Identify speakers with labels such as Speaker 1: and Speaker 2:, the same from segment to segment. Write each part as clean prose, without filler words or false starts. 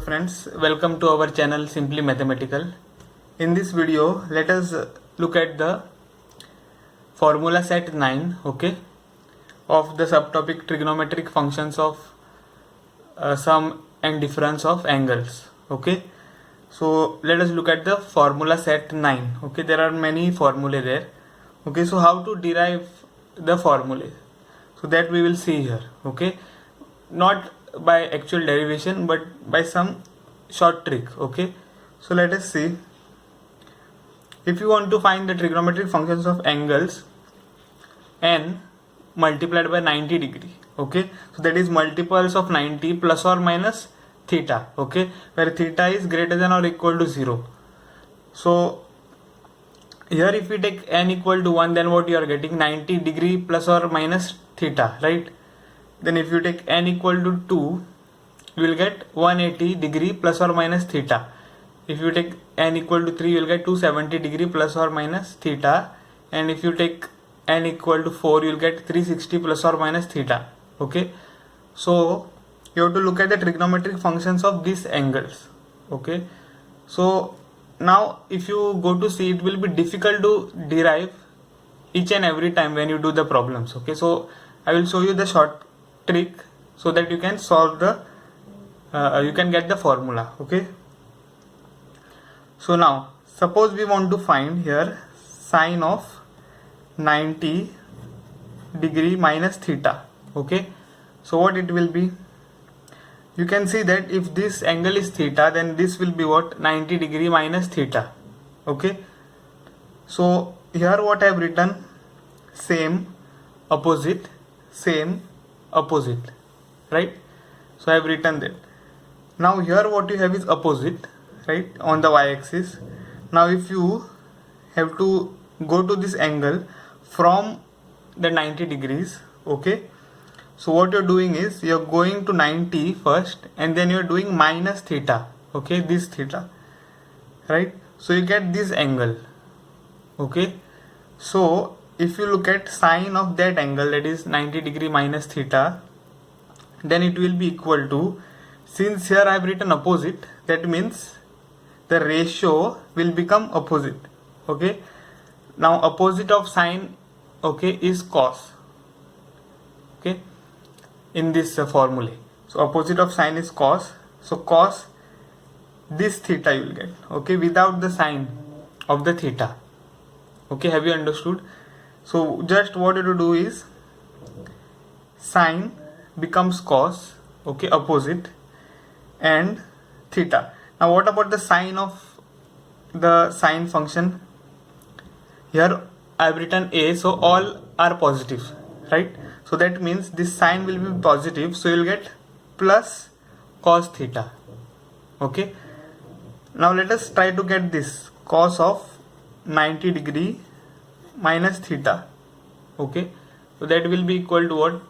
Speaker 1: Friends, welcome to our channel Simply Mathematical. In this video, let us look at the formula set 9, okay, of the subtopic trigonometric functions of sum and difference of angles, okay. So let us look at the formula set 9, okay. There are many formulae there, okay. So how to derive the formulae, so that we will see here, okay. Not by actual derivation but by some short trick, okay. So let us see. If you want to find the trigonometric functions of angles n multiplied by 90 degree, okay, so that is multiples of 90 plus or minus theta, okay, where theta is greater than or equal to 0. So here if we take n equal to 1, then what you are getting, 90 degree plus or minus theta, right? Then if you take n equal to 2, you will get 180 degree plus or minus theta. If you take n equal to 3, you will get 270 degree plus or minus theta. And if you take n equal to 4, you will get 360 plus or minus theta. Okay. So you have to look at the trigonometric functions of these angles. Okay. So now if you go to see, it will be difficult to derive each and every time when you do the problems. Okay. So I will show you the short trick so that you can solve the you can get the formula, okay. So now suppose we want to find here sine of 90 degree minus theta, okay. So what it will be, you can see that if this angle is theta, then this will be what, 90 degree minus theta, okay. So here what I have written, same, opposite, same, opposite, right? So I have written that. Now here what you have is opposite, right, on the y-axis. Now if you have to go to this angle from the 90 degrees, okay, so what you're doing is you're going to 90 first and then you're doing minus theta, okay, this theta, right? So you get this angle, okay. So if you look at sine of that angle, that is 90 degree minus theta, then it will be equal to, since here I have written opposite, that means the ratio will become opposite, okay. Now opposite of sine, okay, is cos, okay, in this formula. So opposite of sine is cos, so cos this theta you will get, okay, without the sine of the theta, okay. Have you understood? So just what you have to do is sine becomes cos, okay, opposite, and theta. Now what about the sine of the sine function? Here I have written a, so all are positive, right? So that means this sine will be positive, so you will get plus cos theta, okay. Now let us try to get this cos of 90 degree minus theta, okay. So that will be equal to what?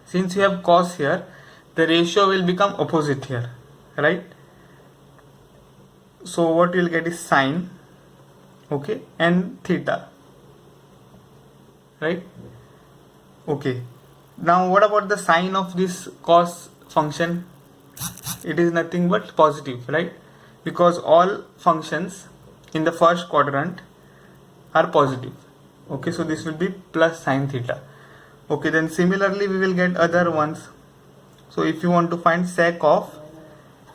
Speaker 1: Since you have cos here, the ratio will become opposite here, right? So what you will get is sine, okay, and theta, right? Okay. Now what about the sine of this cos function? It is nothing but positive, right? Because all functions in the first quadrant are positive, okay. So this will be plus sine theta, okay. Then similarly we will get other ones. So if you want to find sec of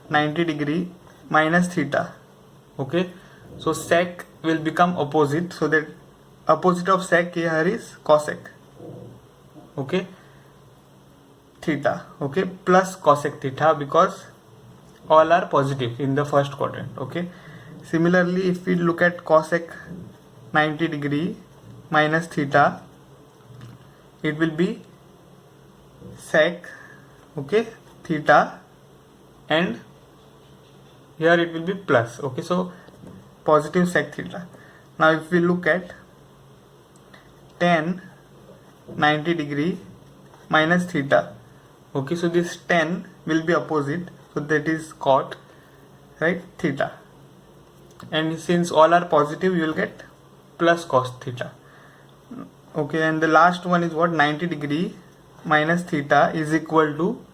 Speaker 1: 90 degree minus theta, okay, so sec will become opposite, so that opposite of sec here is cosec, okay, theta, okay, plus cosec theta, because all are positive in the first quadrant, okay. Similarly if we look at cosec 90 degree minus theta, it will be sec, okay, theta, and here it will be plus, okay, so positive sec theta. Now if we look at tan 90 degree minus theta, okay, so this tan will be opposite, so that is cot, right, theta, and since all are positive you will get plus cos theta, okay. And the last one is what, 90 degree minus theta is equal to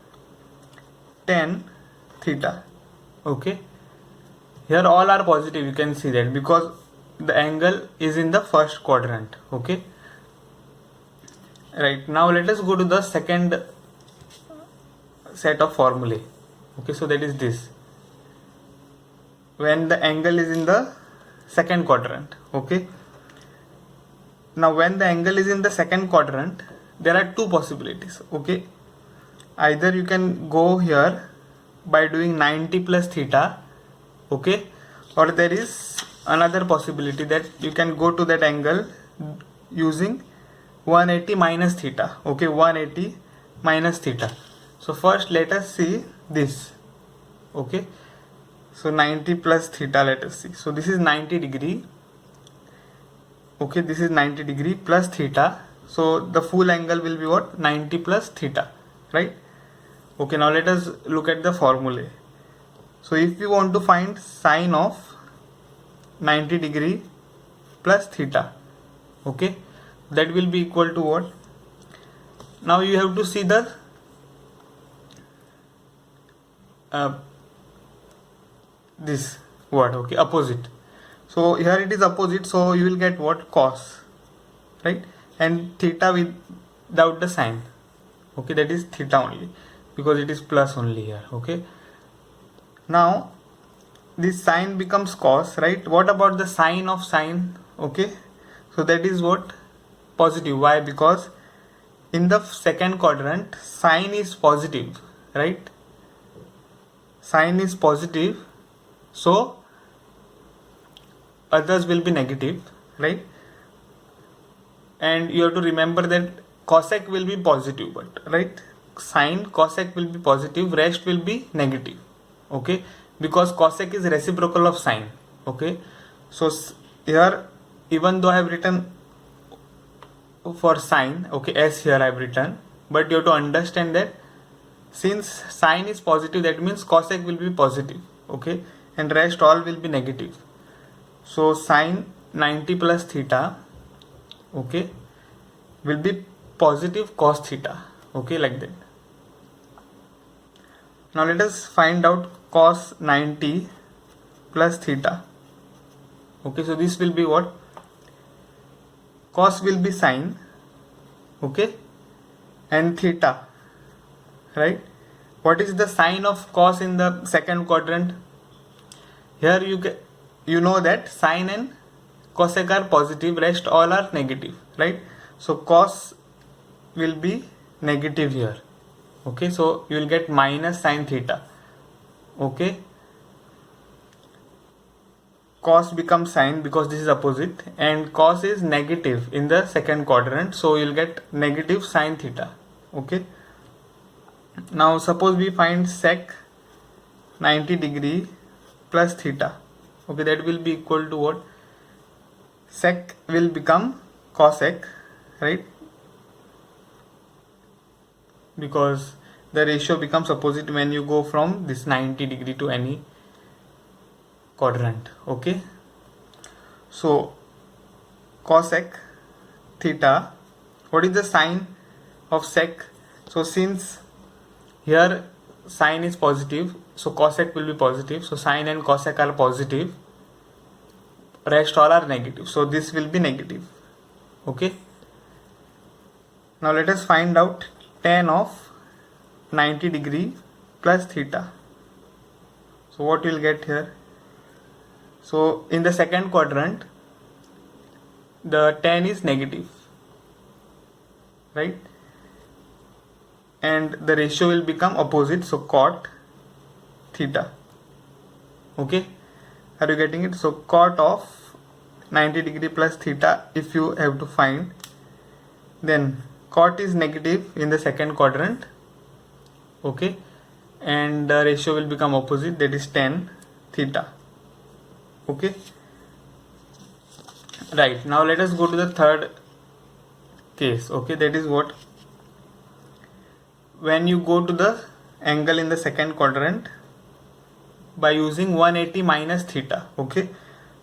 Speaker 1: tan theta. Okay, here all are positive, you can see that, because the angle is in the first quadrant. Okay, right. Now let us go to the second set of formulae. Okay, so that is this, when the angle is in the second quadrant. Okay, now when the angle is in the second quadrant, there are two possibilities. Okay, either you can go here by doing 90 plus theta. Okay, or there is another possibility that you can go to that angle using 180 minus theta. Okay, 180 minus theta. So first let us see this. Okay, so 90 plus theta, let us see. So this is 90 degree. Okay, this is 90 degree plus theta. So the full angle will be what? 90 plus theta, right? Okay, now let us look at the formulae. So if you want to find sine of 90 degree plus theta, okay, that will be equal to what? Now you have to see the this word, okay, opposite. So here it is opposite, so you will get what? Cos, right? And theta without the sign. Okay, that is theta only, because it is plus only here. Okay, now this sine becomes cos, right? What about the sine of sine? Okay, so that is what? Positive. Why? Because in the second quadrant sine is positive, right? Sine is positive, so others will be negative, right? And you have to remember that cosec will be positive, but right, sine cosec will be positive, rest will be negative. Okay, because cosec is reciprocal of sine. Okay, so here, even though I have written for sine, okay, as here I have written, but you have to understand that since sine is positive, that means cosec will be positive. Okay, and rest all will be negative. So sine 90 plus theta, okay, will be positive cos theta. Okay, like that. Now let us find out cos 90 plus theta. Okay, so this will be what? Cos will be sine, okay, and theta, right? What is the sign of cos in the second quadrant? Here you know that sine and cosec are positive, rest all are negative, right? So cos will be negative here. Okay, so you will get minus sine theta. Okay, cos becomes sine because this is opposite, and cos is negative in the second quadrant, so you will get negative sine theta. Okay, now suppose we find sec 90 degree plus theta. Okay, that will be equal to what? Sec will become cosec, right? Because the ratio becomes opposite when you go from this 90 degree to any quadrant. Okay, so cosec theta, what is the sign of sec? So since here sine is positive, so cosec will be positive, so sine and cosec are positive, rest all are negative, so this will be negative. Okay, now let us find out tan of 90 degree plus theta. So what you will get here? So in the second quadrant the tan is negative, right? And the ratio will become opposite, so cot theta. Okay, are you getting it? So cot of 90 degree plus theta, if you have to find, then cot is negative in the second quadrant. Okay, and the ratio will become opposite, that is tan theta. Okay, right. Now let us go to the third case. Okay, that is what? When you go to the angle in the second quadrant by using 180 minus theta. Okay,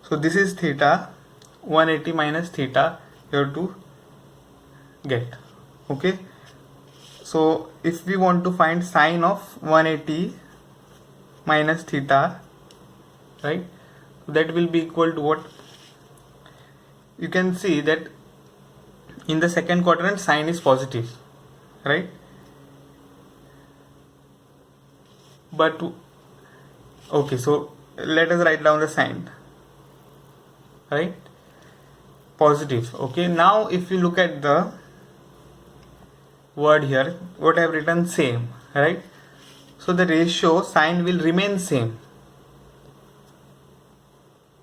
Speaker 1: so this is theta, 180 minus theta you have to get. Okay, so if we want to find sine of 180 minus theta, right? That will be equal to what? You can see that in the second quadrant sine is positive, right? But okay, so let us write down the sign, right? Positive. Okay, now if you look at the word here, what I have written, same, right? So the ratio sign will remain same,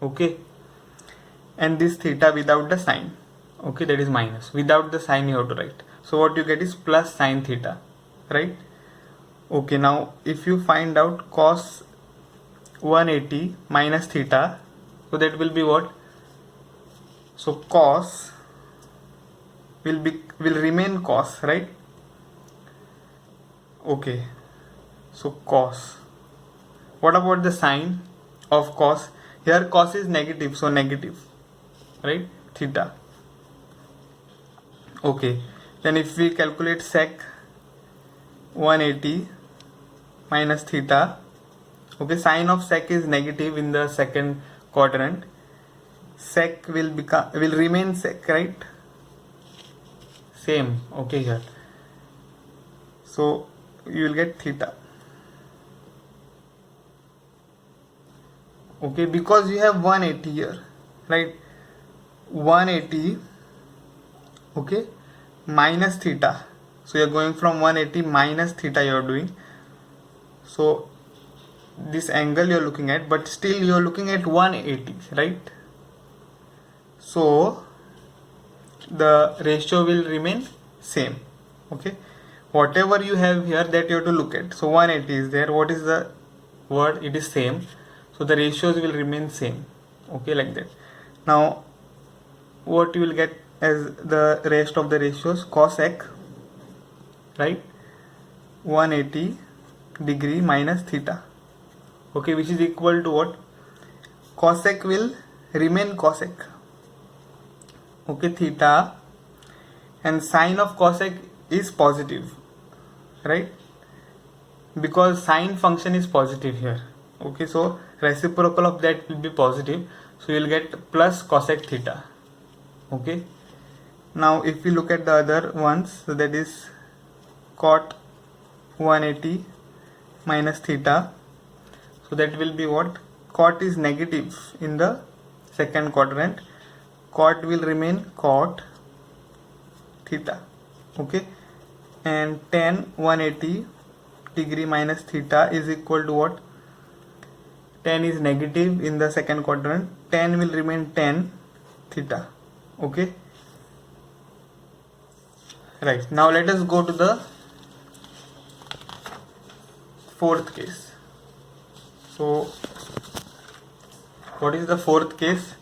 Speaker 1: okay, and this theta without the sign, okay, that is minus. Without the sign you have to write, so what you get is plus sine theta, right? Okay, now if you find out cos 180 minus theta, so that will be what? So cos will remain cos, right? Okay, so cos. What about the sign of cos? Here cos is negative, so negative, right? Theta. Okay, then if we calculate sec 180 minus theta, okay, sign of sec is negative in the second quadrant. Sec will remain sec, right? Same, okay, here. So you will get theta. Okay, because you have 180 here, right? 180, okay, minus theta. So you are going from 180 minus theta you are doing. So this angle you are looking at, but still you are looking at 180, right? So the ratio will remain same, okay? Whatever you have here, that you have to look at. So 180 is there. What is the word? It is same. So the ratios will remain same, okay, like that. Now what you will get as the rest of the ratios? Cosec, right? 180 degree minus theta, okay, which is equal to what? Cosec will remain cosec, okay, theta, and sine of cosec is positive, right? Because sine function is positive here, okay, so reciprocal of that will be positive, so you will get plus cosec theta, okay. Now if we look at the other ones, so that is cot 180 minus theta, so that will be what? Cot is negative in the second quadrant, cot will remain cot theta, okay, and tan 180 degree minus theta is equal to what? Tan is negative in the second quadrant, tan will remain tan theta, okay, right. Now let us go to the fourth case. So what is the fourth case?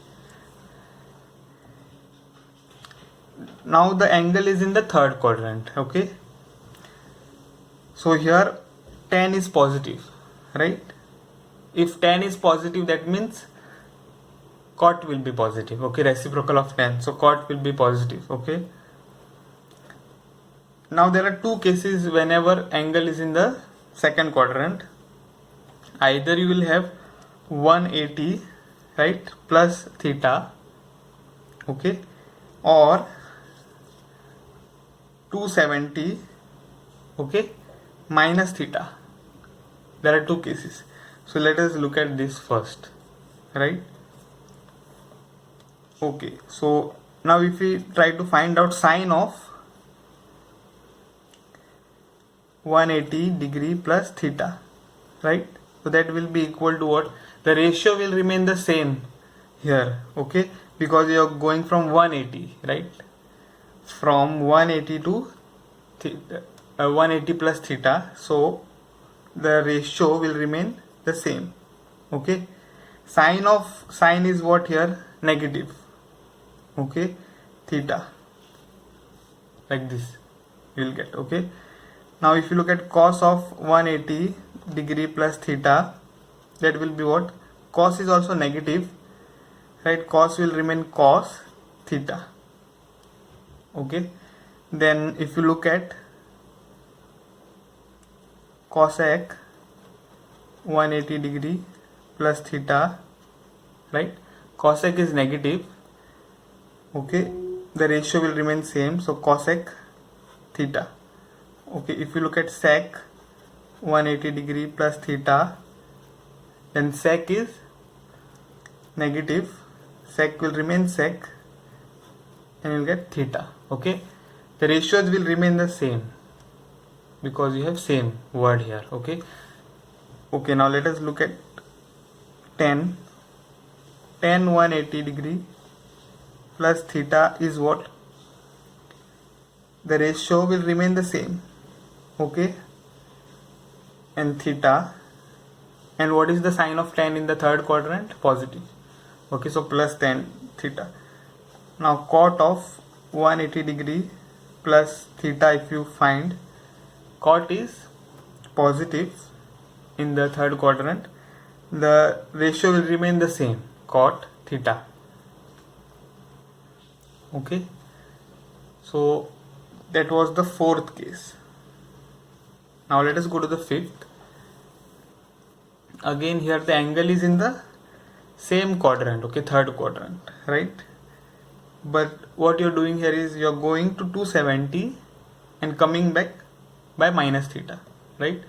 Speaker 1: Now the angle is in the third quadrant, okay. So here tan is positive, right? If tan is positive, that means cot will be positive, okay, reciprocal of tan, so cot will be positive, okay. Now there are two cases whenever angle is in the second quadrant. Either you will have 180, right, plus theta, okay, or 270, okay, minus theta. There are two cases. So let us look at this first, right? Okay, so now if we try to find out sine of 180 degree plus theta, right? So that will be equal to what? The ratio will remain the same here, okay, because you are going from 180, right? From 180 to 180 plus theta, so the ratio will remain the same, okay. Sine is what here? Negative, okay, theta, like this you will get, okay. Now if you look at cos of 180 degree plus theta, that will be what? Cos is also negative, right? Cos will remain cos theta, okay. Then if you look at cosec 180 degree plus theta, right? Cosec is negative, okay, the ratio will remain same, so cosec theta. Okay, if you look at sec 180 degree plus theta, then sec is negative, sec will remain sec, and you'll get theta. Okay, the ratios will remain the same because you have same word here. Okay, now let us look at tan 180 degree plus theta is what? The ratio will remain the same, okay, and theta. And what is the sign of tan in the third quadrant? Positive. Okay, so plus tan theta. Now cot of 180 degree plus theta, if you find, cot is positive in the third quadrant, the ratio will remain the same, cot theta. Okay, so that was the fourth case. Now let us go to the fifth. Again here the angle is in the same quadrant, okay, third quadrant, right? But what you're doing here is you're going to 270 and coming back by minus theta, right?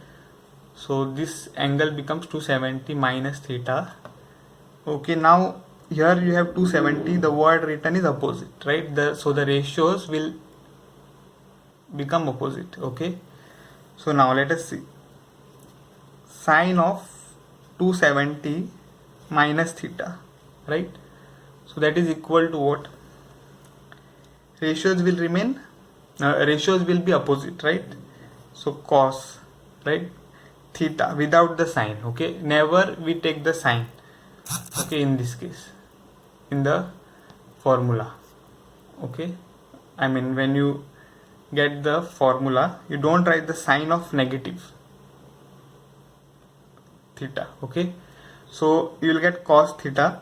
Speaker 1: So this angle becomes 270 minus theta. Okay, now here you have 270, the word written is opposite, right? So the ratios will become opposite. Okay, so now let us see. Sine of 270 minus theta, right? So that is equal to what? Ratios will remain, ratios will be opposite, right? So cos, right, theta without the sign. Okay, never we take the sign, okay, in this case, in the formula. Okay, I mean when you get the formula, you don't write the sign of negative theta. Okay, so you will get cos theta.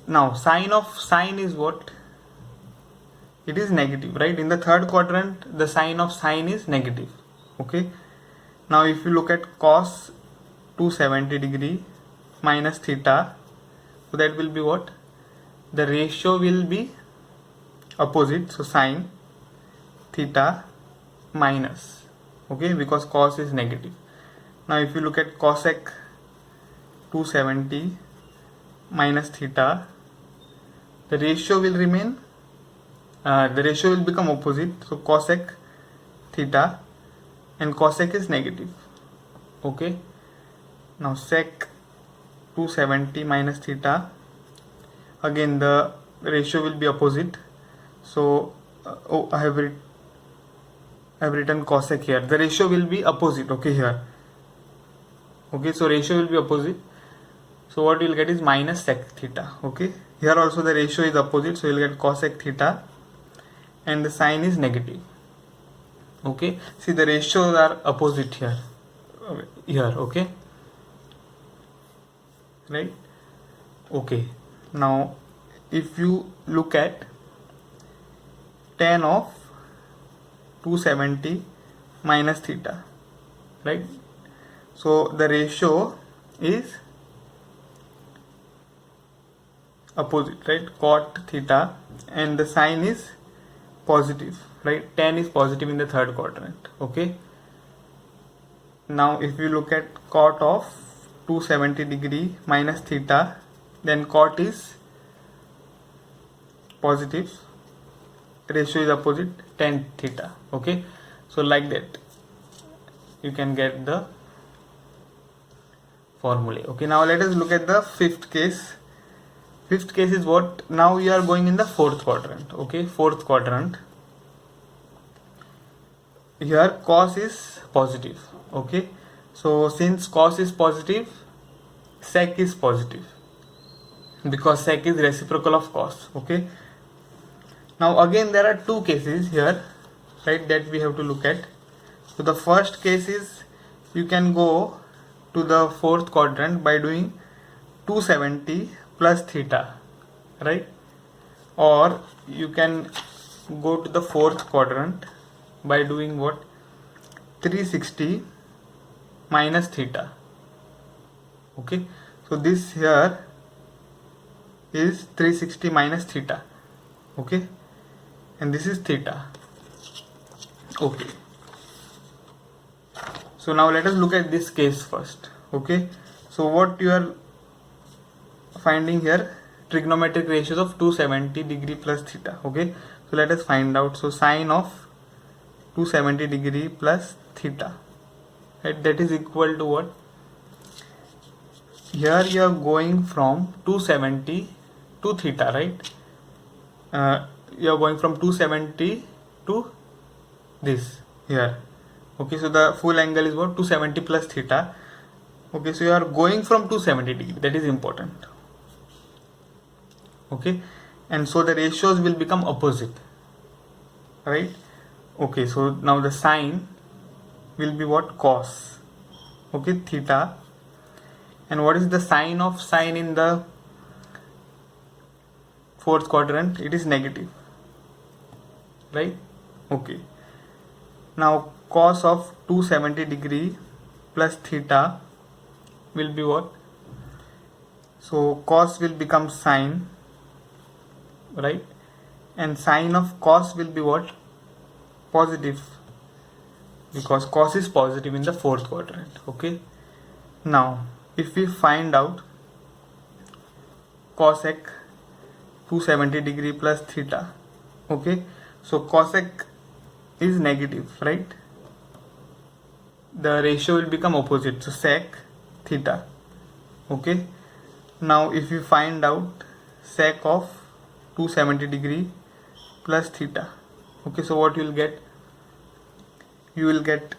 Speaker 1: Now sine is what? It is negative, right? In the third quadrant the sign of sine is negative. Okay, now if you look at cos 270 degree minus theta, so that will be what? The ratio will be opposite, so sine theta minus, okay, because cos is negative. Now if you look at cosec 270 minus theta, the ratio will remain, the ratio will become opposite, so cosec theta, and cosec is negative. Okay, now sec 270 minus theta, again the ratio will be opposite, so I have written cosec here, the ratio will be opposite, okay, here. Okay, so ratio will be opposite, so what you will get is minus sec theta. Okay, here also the ratio is opposite, so you will get cosec theta, and the sign is negative. Okay, see the ratios are opposite here, okay, right? Okay, now if you look at tan of 270 minus theta, right? So the ratio is opposite, right? Cot theta, and the sign is positive, right? Tan is positive in the third quadrant. Okay, now if you look at cot of 270 degree minus theta, then cot is positive, ratio is opposite, tan theta. Okay, so like that you can get the formulae. Okay, now let us look at the fifth case. Fifth case is what? Now you are going in the fourth quadrant. Okay, fourth quadrant. Here cos is positive. Okay, so since cos is positive, sec is positive because sec is reciprocal of cos. Okay, now again there are two cases here, right, that we have to look at. So the first case is you can go to the fourth quadrant by doing 270 plus theta, right? Or you can go to the fourth quadrant by doing what? 360 minus theta. Okay, so this here is 360 minus theta. Okay, and this is theta. Okay, so now let us look at this case first. Okay, so what you are finding here, trigonometric ratios of 270 degree plus theta. Okay, so let us find out. So sine of 270 degree plus theta, right, that is equal to what? Here you are going from 270 to theta, right? You are going from 270 to this here. Okay, so the full angle is what? 270 plus theta. Okay, so you are going from 270 degree, that is important. Okay, and so the ratios will become opposite, right? Okay, so now the sine will be what? Cos. Okay, theta. And what is the sign of sine in the fourth quadrant? It is negative, right? Okay, now cos of 270 degree plus theta will be what? So cos will become sine, right? And sine of cos will be what? Positive, because cos is positive in the fourth quadrant. Okay, now if we find out cosec 270 degree plus theta, okay, so cosec is negative, right? The ratio will become opposite, so sec theta. Okay, now if you find out sec of 270 degree plus theta, okay, so what you will get? You will get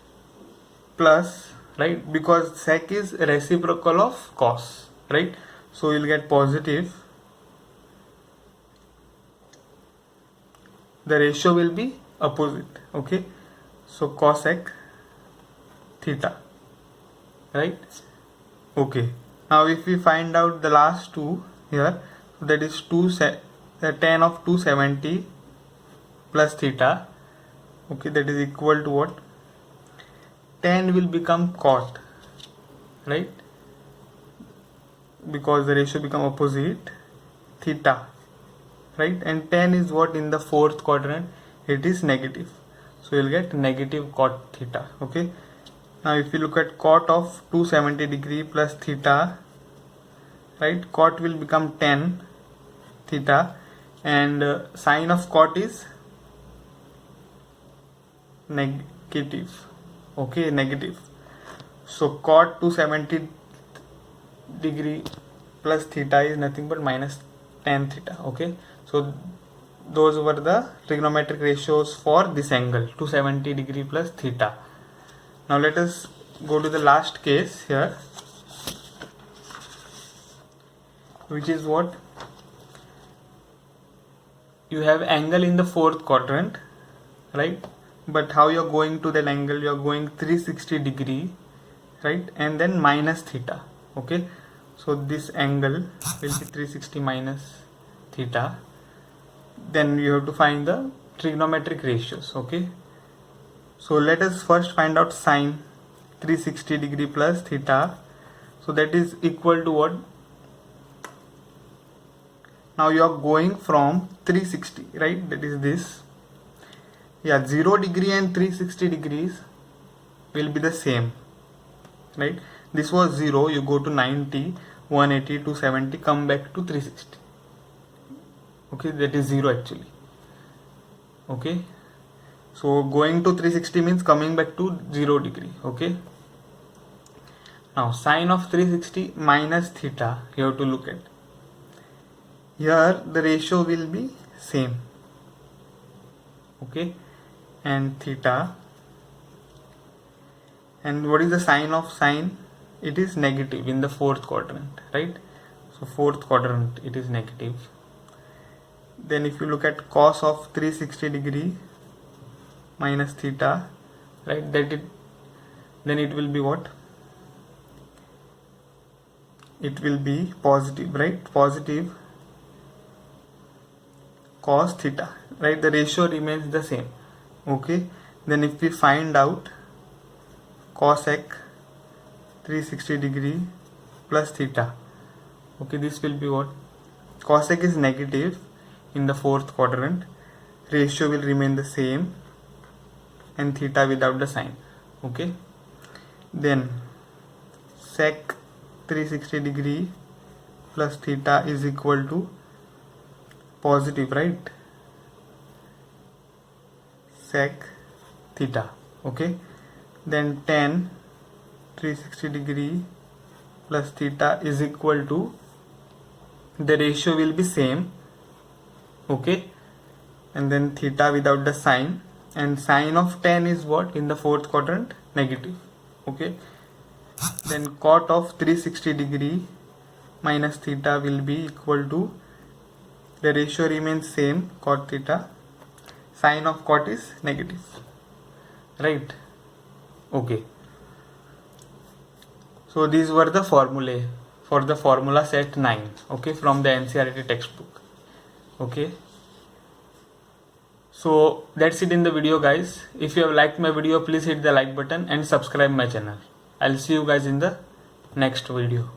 Speaker 1: plus, right, because sec is reciprocal of cos, right? So you will get positive. The ratio will be opposite. Okay, so cosec theta, right? Okay, now if we find out the last two here, that is the tan of 270 plus theta, okay, that is equal to what? Tan will become cot, right, because the ratio become opposite, theta, right? And tan is what in the fourth quadrant? It is negative, so you'll get negative cot theta. Okay, now if you look at cot of 270 degree plus theta, right, cot will become tan theta, and sine of cot is negative. Okay, negative. So cot 270 degree plus theta is nothing but minus tan theta. Okay, so those were the trigonometric ratios for this angle 270 degree plus theta. Now let us go to the last case here, which is what? You have angle in the fourth quadrant, right? But how you are going to that angle? You are going 360 degree, right, and then minus theta. Okay, so this angle will be 360 minus theta. Then you have to find the trigonometric ratios. Okay, so let us first find out sine 360 degree plus theta. So that is equal to what? Now you are going from 360, right? That is this. Yeah, 0 degree and 360 degrees will be the same, right? This was 0, you go to 90, 180, 270, come back to 360. Okay, that is 0 actually. Okay, so going to 360 means coming back to 0 degree. Okay, now sine of 360 minus theta, you have to look at. Here the ratio will be same. Okay, and theta, and what is the sign of sine? It is negative in the fourth quadrant, right? So fourth quadrant it is negative. Then if you look at cos of 360 degree minus theta, right, then it will be what? It will be positive, right? Positive cos theta, right? The ratio remains the same. Okay, then if we find out cosec 360 degree plus theta. Okay, this will be what? Cosec is negative in the fourth quadrant. Ratio will remain the same and theta without the sign. Okay, then sec 360 degree plus theta is equal to positive, right? Sec theta. Okay, then tan 360 degree plus theta is equal to, the ratio will be same, okay, and then theta without the sign, and sine of tan is what in the fourth quadrant? Negative. Okay, then cot of 360 degree minus theta will be equal to, the ratio remains same, cot theta, sine of cot is negative, right? Okay, so these were the formulae for the formula set 9, okay, from the NCERT textbook. Okay, so that's it in the video, guys. If you have liked my video, please hit the like button and subscribe my channel. I'll see you guys in the next video.